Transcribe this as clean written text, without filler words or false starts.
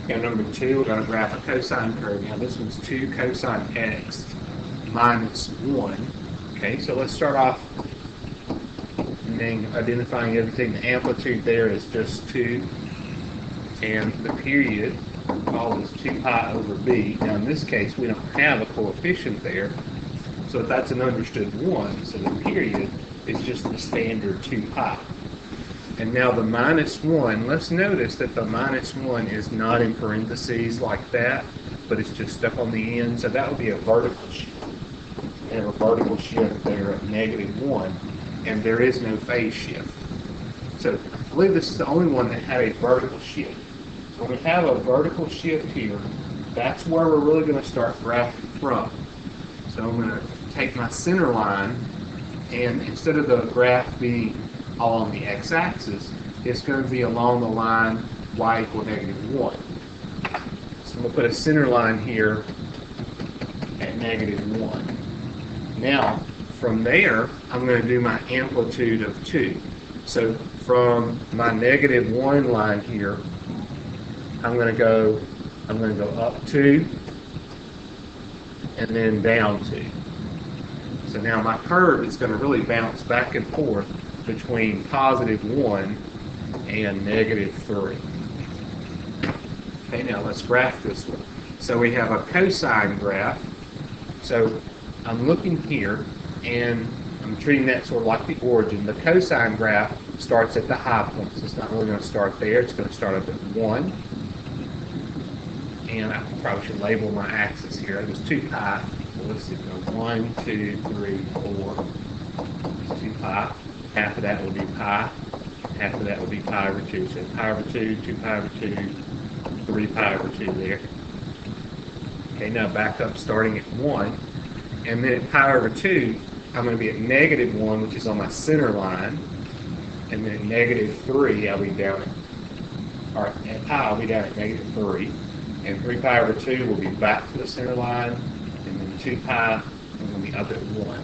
Now number 2, we're going to graph a cosine curve. Now this one's 2 cosine x minus 1. Okay, so let's start off identifying everything. The amplitude there is just 2, and the period all is 2 pi over b. Now in this case we don't have a coefficient there, so that's an understood 1, so the period is just the standard 2 pi. And now the minus 1, let's notice that the minus 1 is not in parentheses like that, but it's just stuck on the end, so that would be a vertical shift. We have a vertical shift there of -1, and there is no phase shift. So I believe this is the only one that had a vertical shift. So when we have a vertical shift here, that's where we're really going to start graphing from. So I'm going to take my center line, and instead of the graph being all on the x-axis, it's going to be along the line y equal -1. So I'm going to put a center line here at -1. Now, from there, I'm going to do my amplitude of 2. So from my -1 line here, I'm going to go up 2 and then down 2. So now my curve is going to really bounce back and forth between +1 and -3. Okay, now let's graph this one. So we have a cosine graph. So I'm looking here, and I'm treating that sort of like the origin. The cosine graph starts at the high point, so it's not really going to start there. It's going to start up at 1. And I probably should label my axis here. It was 2 pi. So let's see, go 1, 2, 3, 4. It's 2 pi. Half of that will be pi. Half of that will be pi over 2. So pi over 2, 2 pi over 2, 3 pi over 2 there. Okay, now back up starting at 1. And then at pi over 2, I'm going to be at -1, which is on my center line. And then at -3, I'll be down at pi, I'll be down at -3. And 3 pi over 2 will be back to the center line. And then 2 pi, I'm going to be up at 1.